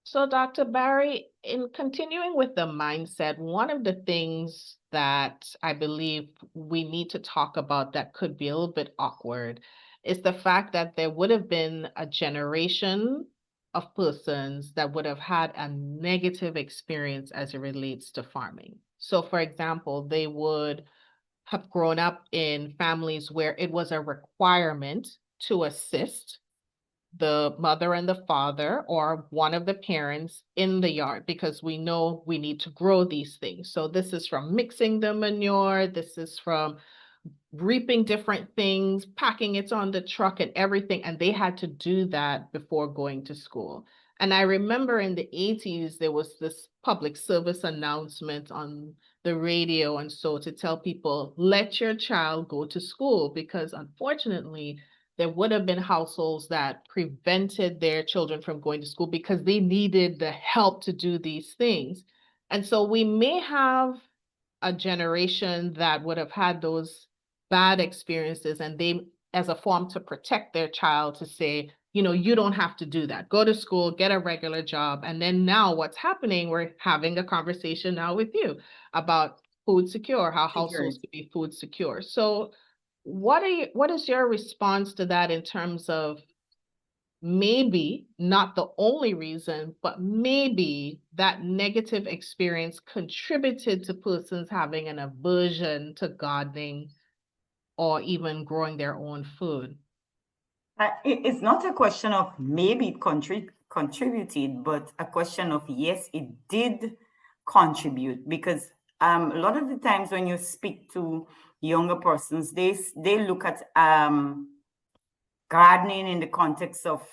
So, Dr. Barry, in continuing with the mindset, one of the things that I believe we need to talk about that could be a little bit awkward is the fact that there would have been a generation of persons that would have had a negative experience as it relates to farming. So, for example, they would have grown up in families where it was a requirement to assist the mother and the father or one of the parents in the yard because we know we need to grow these things. So this is from mixing the manure, this is from reaping different things, packing it on the truck and everything. And they had to do that before going to school. And I remember in the 80s, there was this public service announcement on the radio and so to tell people, let your child go to school, because unfortunately, there would have been households that prevented their children from going to school because they needed the help to do these things. And so we may have a generation that would have had those bad experiences and they as a form to protect their child to say, you don't have to do that, go to school, get a regular job. And then now what's happening, we're having a conversation now with you about food secure, how households Security. could be food secure. So what is your response to that in terms of maybe not the only reason, but maybe that negative experience contributed to persons having an aversion to gardening or even growing their own food? It's not a question of maybe it contributed, but a question of yes, it did contribute because a lot of the times when you speak to younger persons, they look at gardening in the context of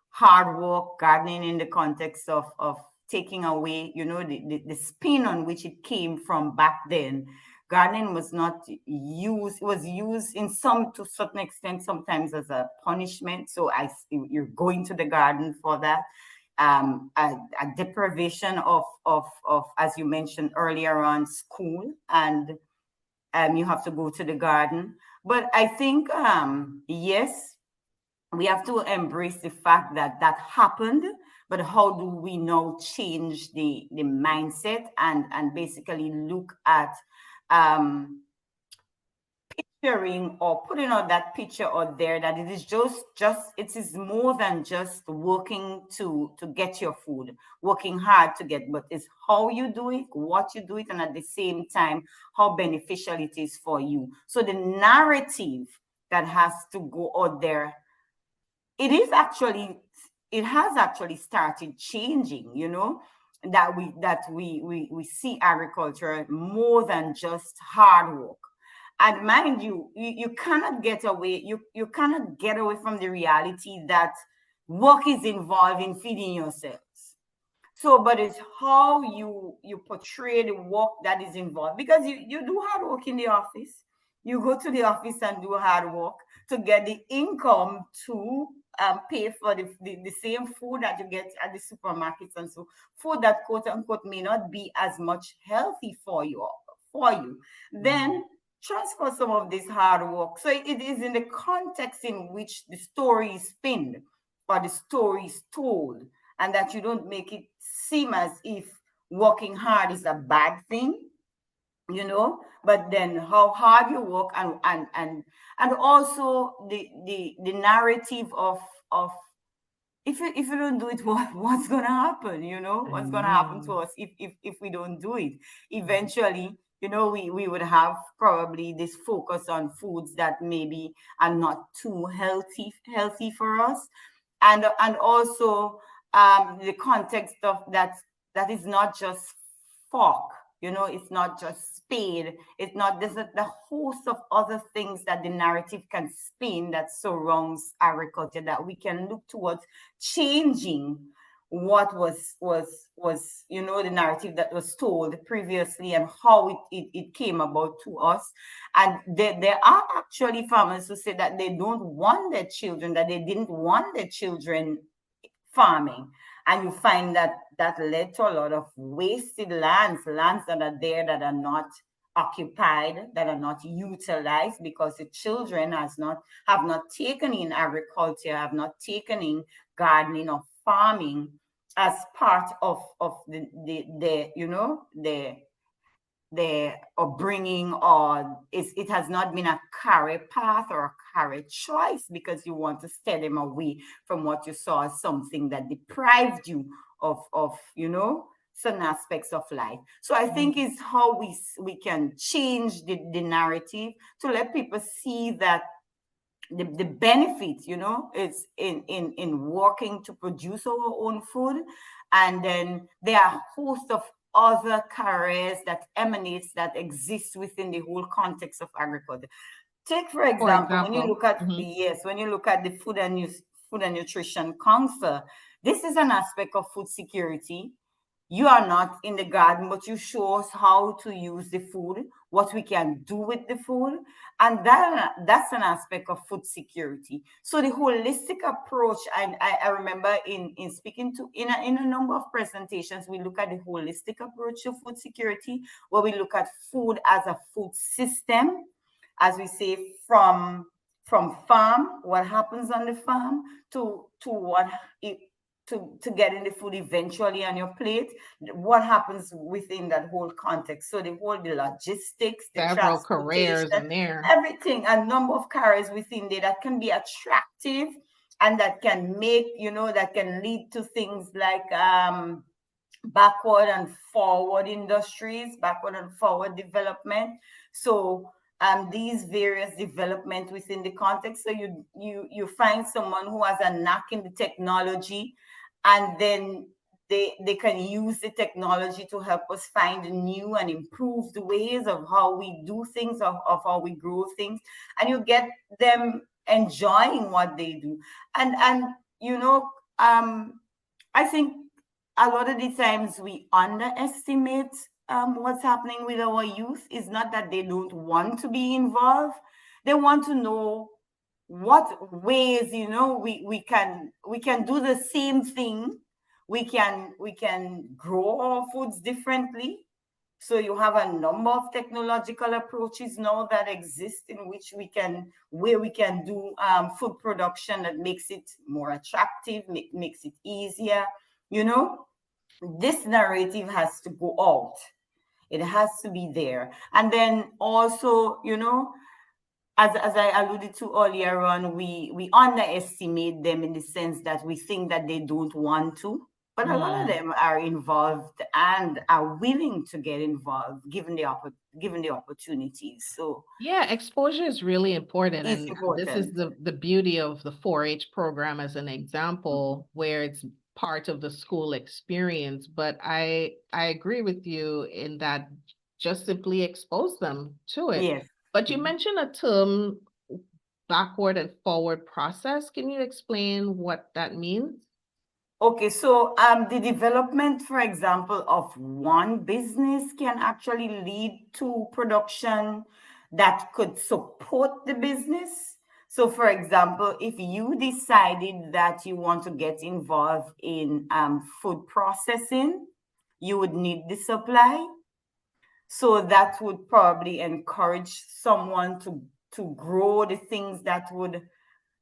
hard work, gardening in the context of taking away, the spin on which it came from back then. Gardening was not used, it was used in some to certain extent, sometimes as a punishment. So you're going to the garden for that. A deprivation of, as you mentioned earlier on, school, and you have to go to the garden. But I think, yes, we have to embrace the fact that that happened, but how do we now change the mindset and basically look at um picturing or putting out that picture out there that it is just it is more than just working to get your food, working hard to get, but it's how you do it, what you do it, and at the same time how beneficial it is for you. So the narrative that has to go out there, it has actually started changing, that we see agriculture more than just hard work. And mind you, you cannot get away, you cannot get away from the reality that work is involved in feeding yourselves. So, but it's how you portray the work that is involved, because you do hard work in the office. You go to the office and do hard work to get the income to pay for the same food that you get at the supermarkets, and so food that quote unquote may not be as much healthy for you. Then transfer some of this hard work. So it is in the context in which the story is pinned or the story is told, and that you don't make it seem as if working hard is a bad thing, but then how hard you work, and also the narrative of if you don't do it, what's gonna happen, what's gonna happen to Amen. us if we don't do it eventually. We would have probably this focus on foods that maybe are not too healthy for us, and also the context of that is not just fork, it's not just spade, it's not, there's the host of other things that the narrative can spin that surrounds agriculture, that we can look towards changing what was the narrative that was told previously and how it came about to us. And there are actually farmers who say that they don't want their children, that they didn't want their children farming. And you find that that led to a lot of wasted lands that are there that are not occupied, that are not utilized, because the children have not taken in agriculture, have not taken in gardening or farming as part of the you know the upbringing, or it has not been a career path or a career choice because you want to steer them away from what you saw as something that deprived you of certain aspects of life. So I think Mhm. it's how we can change the narrative to let people see that the benefit, is in working to produce our own food. And then there are a host of other careers that exist within the whole context of agriculture. Take, for For example, when you example. look at Mhm. yes, when you look at the Food and Nutrition Council, this is an aspect of food security. You are not in the garden, but you show us how to use the food, what we can do with the food, and that's an aspect of food security. So the holistic approach, and I remember in speaking to in a number of presentations, we look at the holistic approach to food security, where we look at food as a food system, as we say, from farm, what happens on the farm, to what it to getting the food eventually on your plate, what happens within that whole context. So the logistics, the Several careers transportation, in there. everything, a number of carriers within there that can be attractive, and that can make, that can lead to things like backward and forward industries, backward and forward development. So these various development within the context. So you find someone who has a knack in the technology, and then they can use the technology to help us find new and improved ways of how we do things, of how we grow things, and you get them enjoying what they do. And you know I think a lot of the times we underestimate what's happening with our youth. Is not that they don't want to be involved; they want to know what ways, we can do the same thing. We can grow our foods differently. So you have a number of technological approaches now that exist, in which we can do food production that makes it more attractive, makes it easier. You know, this narrative has to go out. It has to be there. And then also, as I alluded to earlier on, we underestimate them in the sense that we think that they don't want to. But a lot of Mm. them are involved and are willing to get involved, given the opportunities. So Yeah, exposure is really important, it's and this is important. the beauty of the 4-H program as an example, where it's part of the school experience. But I agree with you in that just simply expose them to it. Yes. But you mentioned a term, backward and forward process. Can you explain what that means? Okay, so the development, for example, of one business can actually lead to production that could support the business. So, for example, if you decided that you want to get involved in food processing, you would need the supply. So that would probably encourage someone to grow the things that would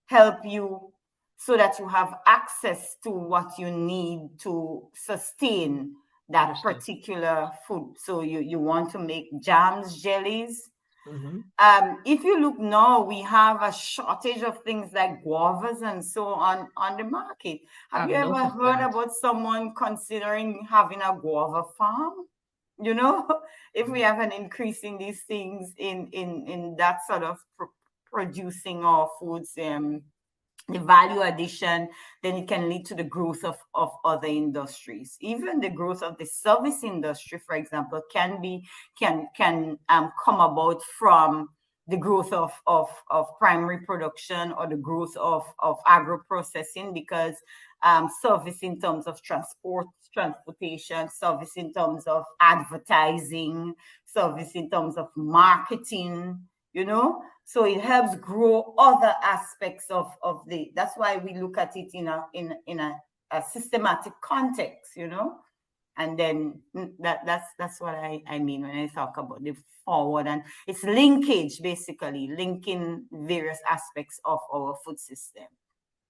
help you, so that you have access to what you need to sustain that Understood. particular food. So you want to make jams, jellies. Hmm. If you look now, we have a shortage of things like guavas and so on the market. Have you I've ever noticed heard that. about someone considering having a guava farm? You know, if we have an increase in these things in that sort of producing our foods, the value addition, then it can lead to the growth of other industries. Even the growth of the service industry, for example, can come about from the growth of primary production, or the growth of agro processing, because service in terms of transportation, service in terms of advertising, service in terms of marketing, so it helps grow other aspects of the that's why we look at it in a systematic context, and then that's what I mean when I talk about the forward, and it's linkage, basically linking various aspects of our food system.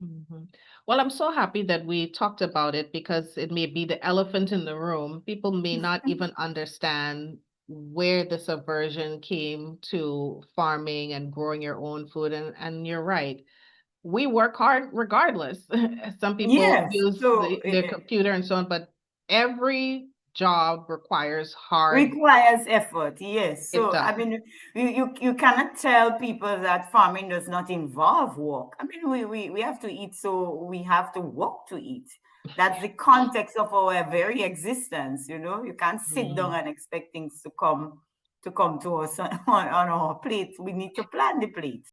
Mhm. Well, I'm so happy that we talked about it because it may be the elephant in the room. People may not even understand where this aversion came to farming and growing your own food. And you're right. We work hard regardless. Some people Yes. use So their computer and so on, but every job requires hard. requires effort, yes. It So does. I mean, you cannot tell people that farming does not involve work. I mean, we have to eat, so we have to work to eat. That's the context of our very existence. You can't sit down Mhm. and expect things to come to us on our plate. We need to plan the plate.